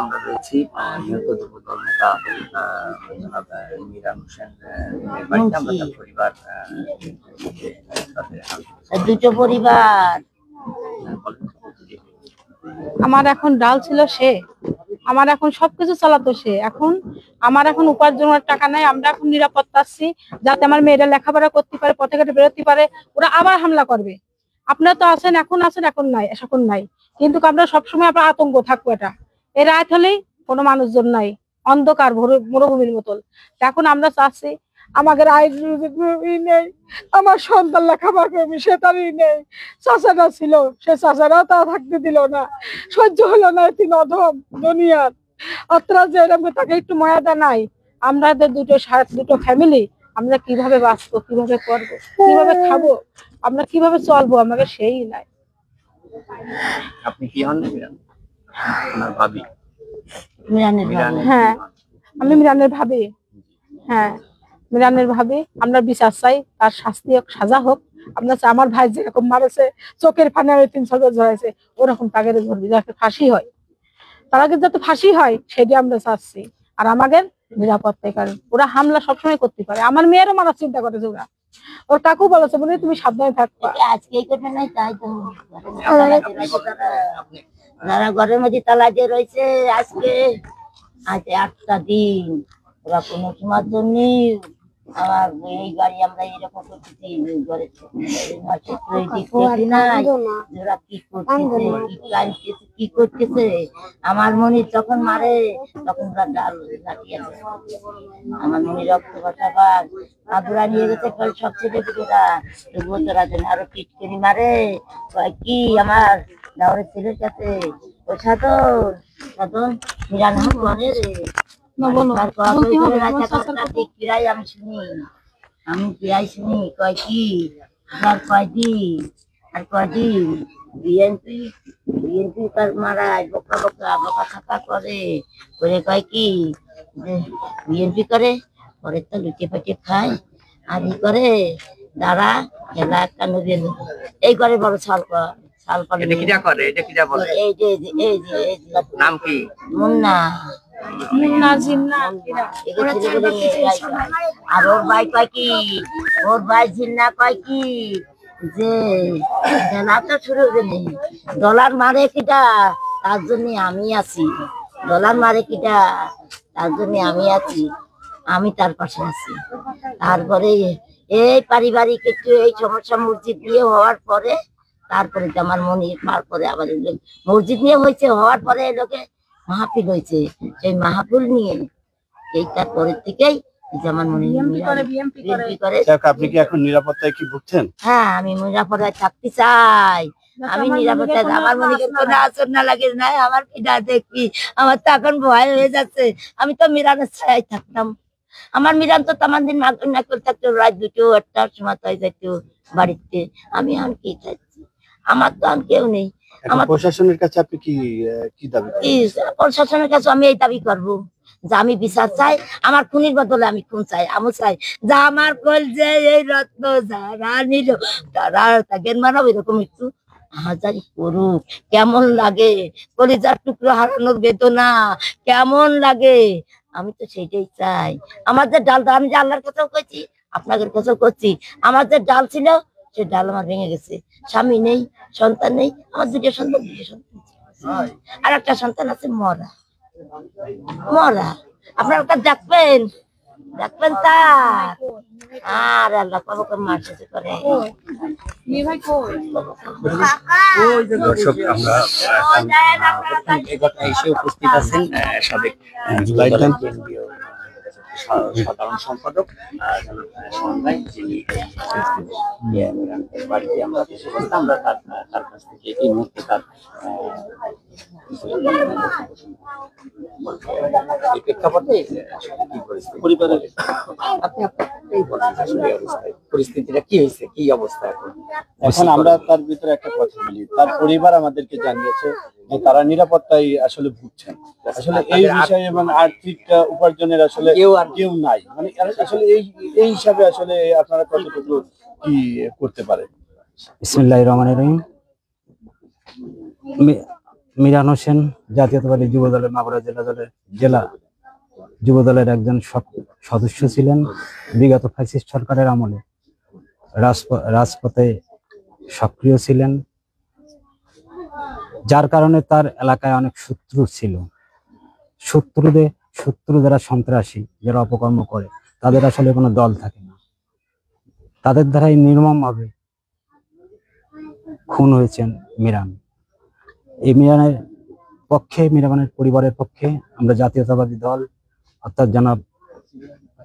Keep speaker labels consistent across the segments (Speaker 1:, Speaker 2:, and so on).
Speaker 1: আমরা রয়েছি নিহত যুবদল নেতা জনাব মিরান হোসেন বাড়িতে। আমরা তার পরিবার
Speaker 2: দুটো পরিবার।
Speaker 3: আমার এখন ডাল ছিল সে, আমার এখন সবকিছু চালাতো সে। এখন আমার এখন উপার্জনের টাকা নাই। আমরা এখন নিরাপত্তা আছি যাতে আমার মেয়েরা লেখাপড়া করতে পারে, পথে ঘাটে বেরোতে পারে। ওরা আবার হামলা করবে। আপনারা তো আছেন, এখন এখন নাই, এখন নাই, কিন্তু আমরা সবসময় আপনার আতঙ্ক থাকবো। এটা এই রাত হলেই কোনো মানুষজন নাই, অন্ধকার মরুভূমির মতন। এখন আমরা চাচ্ছি আমাদের নেই, আমার সন্তান লেখাপড়া করবে সে তারই নেই। চাচারা ছিল, সে চাচারাও তা থাকতে দিল না, সহ্য হলো না। তিন অধম দুনিয়ার অত্রা যে এরকম তাকে একটু মর্যাদা নাই। আমরা দুটো ফ্যামিলি, আমরা কিভাবে বাঁচবো, কিভাবে করবো, কিভাবে খাবো, আমরা কিভাবে চলবো, আমাকে সেই নাই।
Speaker 1: আপনি কি হন? আপনার ভাবি?
Speaker 3: হ্যাঁ, আমি মিরানের ভাবি। হ্যাঁ, মিরানের ভাবি। আমরা বিচার চাই, তার শাস্তি হোক, সাজা হোক। আমরা আমার ভাই যেরকম মারেছে, চোখের পানি 300 ঝরাইছে, ওরকম তাকে ধরবি, যাতে ফাঁসি হয়। তার আগে যাতে ফাঁসি হয় সেটি আমরা চাচ্ছি। আর আমাদের নিরাপত্তার কারণ ওরা হামলা সবসময় করতে পারে। আমার মেয়েরও মারার চিন্তা করেছে ওরা। ওর কাকু বলেছে, বলে তুমি সাবধানে থাকবা।
Speaker 2: যারা ঘরের মধ্যে তালা দিয়ে রয়েছে আজকে 8টা দিন, ওরা কোনো সময় জন্য আমার এই বাড়ি আমরা এরকম করতেছি, ওরা কি করতেছে। আমার মনি যখন মারে তখন ওরা ডাল লাঠিয়ে আমার মনি রক্ত বসাবার আদুরা নিয়ে গেছে সব ছেলে দিকেরা, তবুও তোরা যেন আরো পিটকেরি মারে। কি আমার দাওরের ছেলের কাছে ও সাধন সাধন মিরান করে রে। আমি শুনি কয় কি আর কয়দিন বিএনপি তার মারায় বকা খাপা করে কয় কি যে বিএনপি করে পরে তো লুটে পাটে খায় আর ই করে দাঁড়া খেলা একটা নদীর এই করে বড় ছাল করে।
Speaker 1: নাম কি?
Speaker 2: মুন্না। আর ওর ভাই কয় কি, ওর ভাই জিন্না কয় কি যে খেলা তো শুরু হয়নি, ডলার মারে কিটা তার জন্য আমি আছি, ডলার মারে কিটা তার জন্য আমি আছি, আমি তার পাশে আছি। তারপরে এই পারিবারিক একটু এই সমস্যা মসজিদ নিয়ে হওয়ার পরে তারপরে আমার মনে পরে আবার মসজিদ নিয়ে হয়েছে, হওয়ার পরে লোকে মাহফিল হয়েছে, সেই মাহফিল নিয়ে এইটার পরের থেকেই যেমন মনে
Speaker 4: আপনি কি এখন নিরাপত্তায় কি ভুগছেন?
Speaker 2: হ্যাঁ, আমি নিরাপত্তায় থাকতে চাই। আমি নিরাপত্তায়, আমার মনে কোনো আসর না লাগে না, আমার কি না দেখি, আমার তো এখন ভয় হয়ে যাচ্ছে। আমি তো মিরানের ছায়ায় থাকতাম। আমার মিরান তো তেমন দিন না করে থাকতো, রাত 2-1টার সময় যাইতো বাড়িতে। আমি আর কি চাইছি, আমার তো আর কেউ নেই।
Speaker 4: আমার প্রশাসনের কাছে আপনি কি দাবি?
Speaker 2: প্রশাসনের কাছে আমি এই দাবি করবো যে আমি বিচার চাই, আমার খুনির বদলে আমি খুন চাই। আমি চাই যে আমার কল যে এই রত্ন যারা নিল তারা তাকে মানব এরকম একটু হাজারি করুক। কেমন লাগে কলিজার টুকরো হারানোর বেদনা, কেমন লাগে, আমি তো সেটাই চাই। আমার যে ডালটা, আমি যে আল্লাহর কাছেও করছি, আপনাদের কাছেও করছি, আমার যে ডাল ছিল সে ডাল আমার ভেঙে গেছে। স্বামী নেই, সন্তান নেই, আমার দুটো সন্তান আর একটা সন্তান আছে মরা। আপনার ওটা দেখবেন তার আর আল্লাহ কবকে মারছে করে।
Speaker 1: দর্শক, আমরা এসে উপস্থিত আছেন সাবেক কেন্দ্রীয় সাধারণ সম্পাদক বাড়িতে আমরা আমরা তার কাছ থেকে এই মুহূর্তে তার প্রেক্ষাপটে পরিবারের আপনি পরিস্থিতিটা কি হয়েছে, কি অবস্থা এখন?
Speaker 4: এখন আমরা তার ভিতরে একটা কথা বলি, তার পরিবার আমাদেরকে জানিয়েছে যে তারা নিরাপত্তায় আসলে ভুগছেন। আসলে এই বিষয়ে এবং আর্থিক উপার্জনের আসলে কেউ নাই, মানে আসলে এই হিসাবে আসলে আপনারা কতটুকু কি করতে পারেন?
Speaker 5: বিসমিল্লাহির রহমানির রহিম। মিরান হোসেন জাতীয়তাবাদী যুব দলের মাগুরা জেলা যুব দলের একজন সদস্য ছিলেন। বিগত ফ্যাসিস্ট সরকারের আমলে রাজপথে সক্রিয় ছিলেন, যার কারণে তার এলাকায় অনেক শত্রু ছিল। শত্রু যারা সন্ত্রাসী, যারা অপকর্ম করে, তাদের আসলে কোনো দল থাকে না। তাদের দ্বারাই নির্মমভাবে খুন হয়েছেন মিরান। এই মিরানের পরিবারের পক্ষে আমরা জাতীয়তাবাদী দল অর্থাৎ জনাব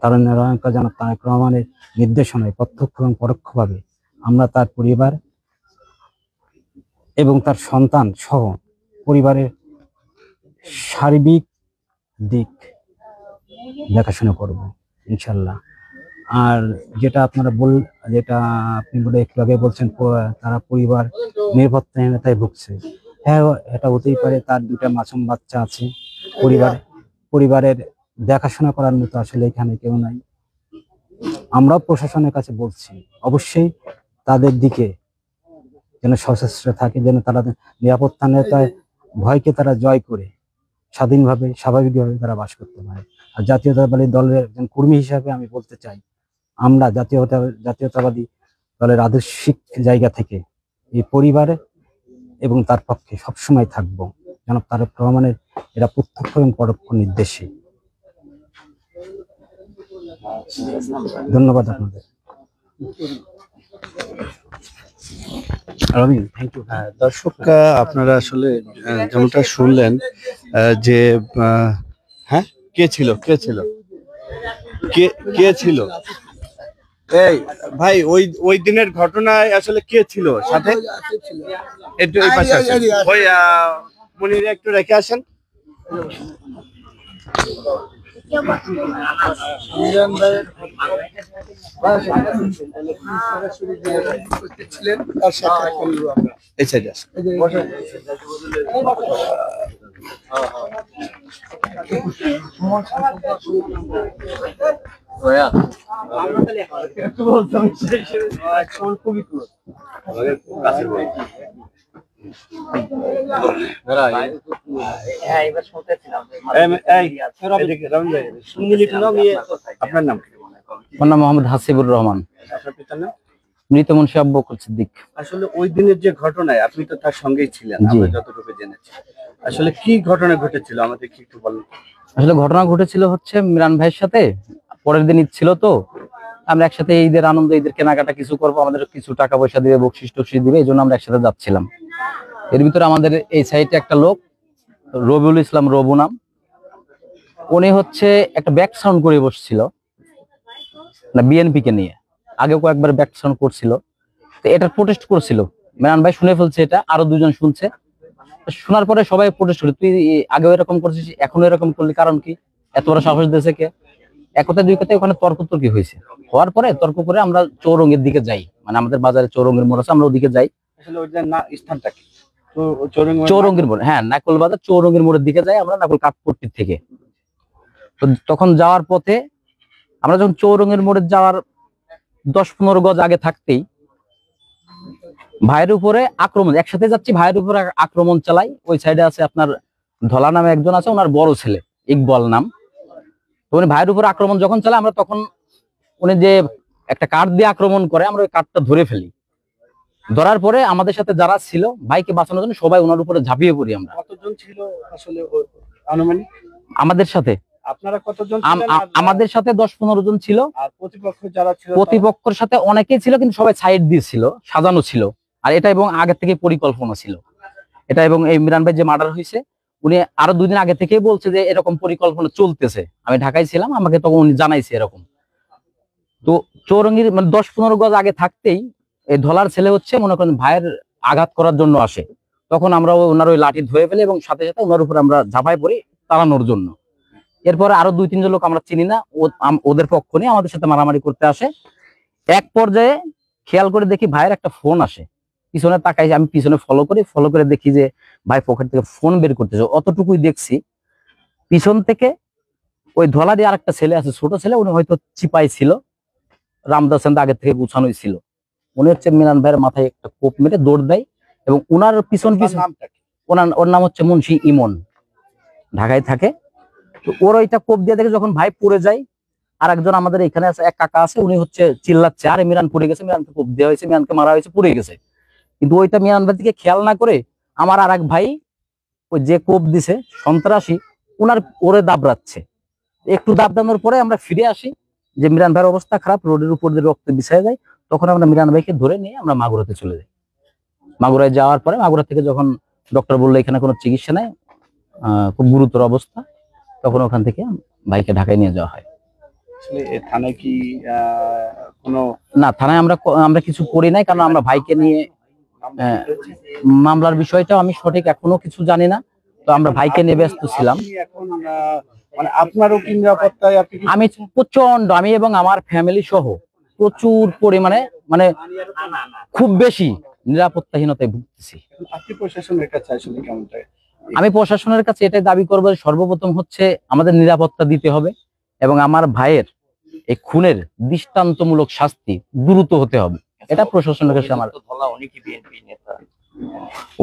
Speaker 5: তারেক রহমানের নির্দেশনায় প্রত্যক্ষ এবং পরোক্ষভাবে আমরা তার পরিবার এবং তার সন্তান সহ পরিবারের সার্বিক দিক দেখাশোনা করব ইনশাল্লাহ। আর যেটা আপনি বলে একটু আগে বলছেন তারা পরিবার নিরাপত্তাহীনতায় ভুগছে, হ্যাঁ এটা হতেই পারে। তার দুটা মাসুম বাচ্চা আছে, পরিবারের দেখাশোনা করার মতো আসলে এখানে কেউ নাই। আমরাও প্রশাসনের কাছে বলছি অবশ্যই তাদের দিকে যেন সশস্ত্র থাকে, যেন তারা নিরাপত্তাহীনতায় ভয়কে তারা জয় করে স্বাধীনভাবে স্বাভাবিকভাবে তারা বাস করতে পারে। আর জাতীয়তাবাদী দলের একজন কর্মী হিসাবে আমি বলতে চাই, আমরা জাতীয়তাবাদী দলের আদর্শিক জায়গা থেকে এই পরিবার এবং তার পক্ষে সবসময় থাকবো জনাব তারেক রহমানের এরা প্রত্যক্ষ এবং পরোক্ষ নির্দেশে। ধন্যবাদ আপনাদের। Thank you.
Speaker 4: দর্শক, আপনারা আসলে যেমনটা শুনলেন যে হ্যাঁ কে ছিল এই ভাই ওই দিনের ঘটনায় আসলে কে ছিল সাথে? একটু এই পাশে আসেন, ওই মনির একটু রেখে আসেন। আপনার নাম?
Speaker 5: আমার নাম মোহাম্মদ হাসিবুর রহমান।
Speaker 4: আপনার পিতার নাম?
Speaker 5: মৃত মুন্সি আব্বু বকর সিদ্দিক।
Speaker 4: আসলে ওই দিনের যে ঘটনায় আপনি তো তার সঙ্গেই ছিলেন, আমরা যতটুকু জেনেছি, আসলে কি ঘটনা ঘটেছিল আমাদের কি একটু বলুন।
Speaker 5: আসলে ঘটনা ঘটেছিল হচ্ছে মিরান ভাইয়ের সাথে পরের দিন ঈদ ছিল, তো আমরা একসাথে ঈদের আনন্দ, ঈদের কেনাকাটা কিছু করবো, আমাদের কিছু টাকা পয়সা দিবে, বকশিস টকশিস দিবে, এই জন্য আমরা একসাথে যাচ্ছিলাম। এর ভিতরে আমাদের এই সাইডে একটা লোক রবিউল ইসলাম রবু নাম, উনি হচ্ছে একটা ব্যাক সাউন্ড করে বসছিল না বিএনপি কে নিয়ে, আগেও কয়েকবার ব্যাক সাউন্ড করছিল, তো এটা প্রোটেস্ট করছিল। মিরান ভাই শুনে ফেলছে, এটা আরো দুজন শুনছে। শোনার পরে সবাই প্রোটেস্ট করে, তুই আগেও এরকম করছিস, এখনো এরকম করলি, কারণ কি? এত বড় সাহস দিয়েছে কে? এক কথা দুই কথায় ওখানে তর্কতর্কি হয়েছে। হওয়ার পরে তর্ক করে আমরা চৌরঙ্গের দিকে যাই, মানে আমাদের বাজারে চৌরঙ্গের মোড় আছে, আমরা ওদিকে যাই।
Speaker 4: আসলে ওই স্থানটা কি?
Speaker 5: চৌরঙ্গের মোড়, হ্যাঁ নাকুল বাজার চৌরঙ্গের মোড়ের দিকে যাই আমরা, নাকুল কাঠপট্টির থেকে। তো তখন যাওয়ার পথে আমরা যখন চৌরঙ্গের মোড়ে যাওয়ার 10-15 গজ আগে থাকতেই ভাইয়ের উপরে আক্রমণ, একসাথে যাচ্ছি, ভাইয়ের উপরে আক্রমণ চালাই। ওই সাইডে আছে আপনার ধলা নামে একজন আছে, ওনার বড় ছেলে ইকবল নাম। তো উনি ভাইয়ের উপরে আক্রমণ যখন চালায়, আমরা তখন উনি যে একটা কাঠ দিয়ে আক্রমণ করে, আমরা ওই কাঠটা ধরে ফেলি। ধরার পরে আমাদের সাথে যারা ছিল ভাইকে বাঁচানোর জন্য সবাই ওনার উপরে ঝাঁপিয়ে পড়ি আমরা।
Speaker 4: কতজন ছিল আসলে আনুমানিক
Speaker 5: আমাদের সাথে?
Speaker 4: আপনারা কতজন?
Speaker 5: আমাদের সাথে 10-15 জন ছিল।
Speaker 4: আর প্রতিপক্ষ যারা ছিল?
Speaker 5: প্রতিপক্ষের সাথে অনেকেই ছিল, কিন্তু সবাই সাইড দিয়েছিল, সাজানো ছিল। আর এটা এবং আগে থেকে পরিকল্পনা ছিল এটা। এবং এই মিরান ভাই যে মার্ডার হয়েছে, উনি আরো 2 দিন আগে থেকেই বলছে যে এরকম পরিকল্পনা চলতেছে। আমি ঢাকায় ছিলাম, আমাকে তখন উনি জানাইছে এরকম। তো চৌরঙ্গির মানে 10-15 গজ আগে থাকতেই এই ধলার ছেলে হচ্ছে মনে করেন ভাইয়ের আঘাত করার জন্য আসে। তখন আমরা ওনার ওই লাঠি ধরে ফেলি এবং সাথে সাথে ওনার উপর আমরা ঝাঁপাই পড়ি তাড়ানোর জন্য। এরপরে আরো 2-3 জন লোক আমরা চিনি না, ওদের পক্ষ নিয়ে আমাদের সাথে মারামারি করতে আসে। এক পর্যায়ে খেয়াল করে দেখি ভাইয়ের একটা ফোন আসে, পিছনে তাকাই, আমি পিছনে ফলো করে দেখি যে ভাই পকেট থেকে ফোন বের করতেছে। অতটুকুই দেখছি পিছন থেকে ওই ধলারই আর একটা ছেলে আছে, ছোট ছেলে, উনি হয়তো চিপাই ছিল, রামদাস আগে থেকে গুছানোই ছিল। উনি হচ্ছে মিরান ভাইয়ের মাথায় একটা কোপ মেরে দৌড় দেয় এবং উনার পিছন
Speaker 6: ওর নাম হচ্ছে মুন্সি ইমন, ঢাকায় থাকে। তো ওর ওইটা কোপ দিয়ে দেখে যখন ভাই পড়ে যায়, আর একজন আমাদের এখানে আছে, এক কাকা আছে, উনি হচ্ছে চিল্লাচ্ছে, আরে মিরান পড়ে গেছে, মিরানকে কোপ দেওয়া হয়েছে, মিরানকে মারা হয়েছে, পড়ে গেছে। কিন্তু ওইটা মিরান ভাই দিকে খেয়াল না করে আমার আর এক ভাই ওই যে কোপ দিছে সন্ত্রাসী, ওরে দাবড়াচ্ছে। একটু দাবড়ানোর পরে আমরা ফিরে আসি, যে মিরান ভাইয়ের অবস্থা খারাপ, রোডের উপর দিয়ে রক্ত বিছায় যায়। তখন আমরা মিরান ভাইকে ধরে নিয়ে আমরা মাগুরাতে চলে যাই। মাগুরায় যাওয়ার পরে মাগুরা থেকে যখন ডক্টর বললো এখানে কোনো চিকিৎসা নেই, খুব গুরুতর অবস্থা, তখন ওখান থেকে ভাইকে ঢাকায় নিয়ে যাওয়া হয়।
Speaker 4: থানায় কি কোনো
Speaker 6: না, থানায় আমরা কিছু করি নাই, কারণ আমরা ভাইকে নিয়ে মামলার বিষয়টাও আমি সঠিক এখনো কিছু জানি না, তো আমরা ভাইকে নিয়ে ব্যস্ত ছিলাম।
Speaker 4: এখন মানে আপনারও কি নিরাপত্তায়
Speaker 6: আমি প্রচন্ড, আমি এবং আমার ফ্যামিলি সহ প্রচুর পরিমাণে, মানে খুব বেশি নিরাপত্তাহীনতায় ভুগতেছি।
Speaker 4: আপনি প্রশাসনের কাছে আসলে কেমন চাই?
Speaker 6: আমি প্রশাসনের কাছে এটাই দাবি করবো, সর্বপ্রথম হচ্ছে আমাদের নিরাপত্তা দিতে হবে, এবং আমার ভাইয়ের এই খুনের দৃষ্টান্তমূলক শাস্তি দ্রুত হতে হবে, এটা প্রশাসনের কাছে আমার।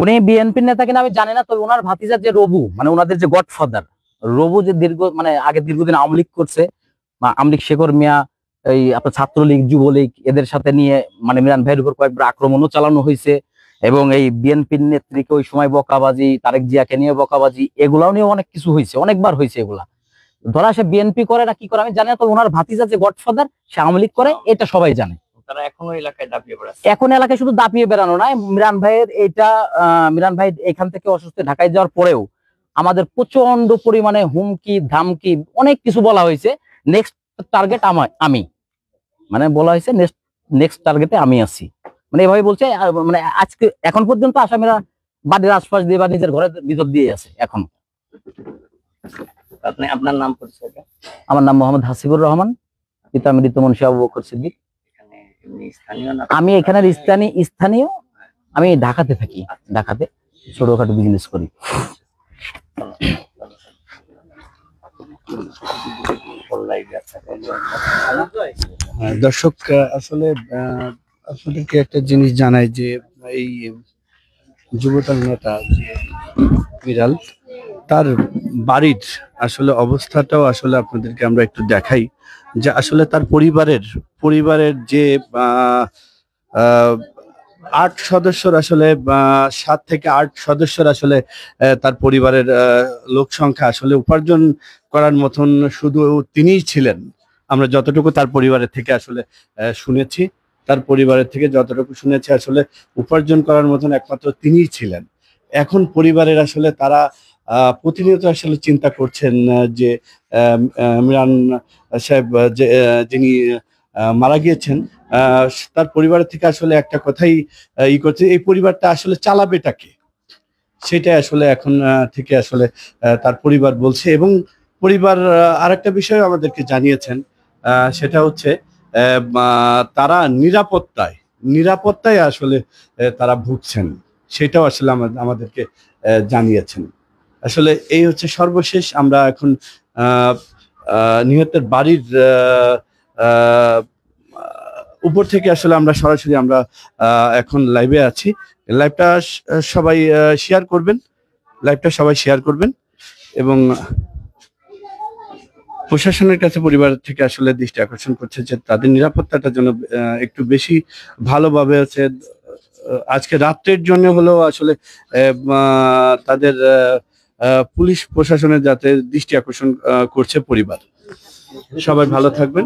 Speaker 6: উনি বিএনপির নেতা কিনা আমি জানি না, তবে ওনার ভাতিজা যে রবু, মানে ওনাদের যে গডফাদার রবু, যে আগে দীর্ঘদিন আওয়ামী লীগ করছে, আওয়ামী লীগ শেখর মিয়া, এই আপনার ছাত্রলীগ, যুবলীগ, এদের সাথে নিয়ে মানে মিরান ভাইয়ের উপর কয়েকবার আক্রমণও চালানো হয়েছে, এবং এই বিএনপির নেত্রীকে ওই সময় বকাবাজি, তারেক জিয়াকে নিয়ে বকাবাজি, এগুলাও নিয়ে অনেক কিছু হয়েছে, অনেকবার হয়েছে। এগুলা ধরা সে বিএনপি করে না কি করে আমি জানি না, তো ওনার ভাতিজা যে গডফাদার সে আওয়ামী লীগ করে, এটা সবাই জানে। এখন এলাকায় শুধু দাপিয়ে বেড়ানো নয়, মিরান ভাইয়ের মিরান ভাই এখান থেকে অসুস্থ ঢাকায় যাওয়ার পরেও আমাদের প্রচন্ড পরিমাণে হুমকি ধামকি অনেক কিছু বলা হয়েছে। নেক্সট টার্গেট আমি, মানে বলা হয়েছে নেক্সট টার্গেটে আমি আছি, মানে এভাবে বলছে। মানে আজকে এখন পর্যন্ত আসামিরা বাড়ির আশপাশ দিয়ে বা নিজের ঘরের ভিতর দিয়ে আছে এখন।
Speaker 1: আপনার নাম পরিচয়?
Speaker 6: আমার নাম মোহাম্মদ হাসিবুর রহমান, পিতা মৃত মুন্সি আবু বকর সিদ্দিক। আমি এখানের স্থানীয়, আমি ঢাকাতে থাকি, ঢাকাতে ছোটখাটো বিজনেস করি।
Speaker 4: দর্শক, আসলে আপনাদেরকে একটা জিনিস জানাই যে এই যুবতরুণটা বিড়াল, তার বাড়ির আসলে অবস্থাটাও আসলে আপনাদেরকে আমরা একটু দেখাই, যে আসলে তার পরিবারের যে 8 সদস্যর আসলে 7 থেকে 8 সদস্যর আসলে তার পরিবারের লোক সংখ্যা, আসলে উপার্জন করার মতন শুধু তিনিই ছিলেন। আমরা যতটুকু তার পরিবারের থেকে আসলে শুনেছি, তার পরিবারের থেকে যতটুকু শুনেছি, আসলে উপার্জন করার মতন একমাত্র তিনিই ছিলেন। এখন পরিবারের আসলে তারা প্রতিনিয়ত আসলে চিন্তা করছেন যে মিরান সাহেব যিনি মারা গিয়েছেন, তার পরিবারের থেকে আসলে একটা কথাই করছে, এই পরিবারটা আসলে চালাবেটাকে, সেটাই আসলে এখন থেকে আসলে তার পরিবার বলছে। এবং পরিবার আরেকটা বিষয় আমাদেরকে জানিয়েছেন, সেটা হচ্ছে তারা নিরাপত্তায় আসলে তারা ভুগছেন, সেটাও আসলে আমাদেরকে জানিয়েছেন। আসলে এই হচ্ছে সর্বশেষ। আমরা এখন নিহতের বাড়ির উপর থেকে আসলে আমরা সরাসরি এখন লাইভে আছি। লাইভটা সবাই শেয়ার করবেন, এবং প্রশাসনের কাছে পরিবার থেকে আসলে দৃষ্টি আকর্ষণ করছে যে তাদের নিরাপত্তাটা যেন একটু বেশি ভালোভাবে আছে। আজকে রাত্রের জন্য হলেও আসলে তাদের পুলিশ প্রশাসনের যাতে দৃষ্টি আকর্ষণ করছে পরিবার। সবাই ভালো থাকবেন।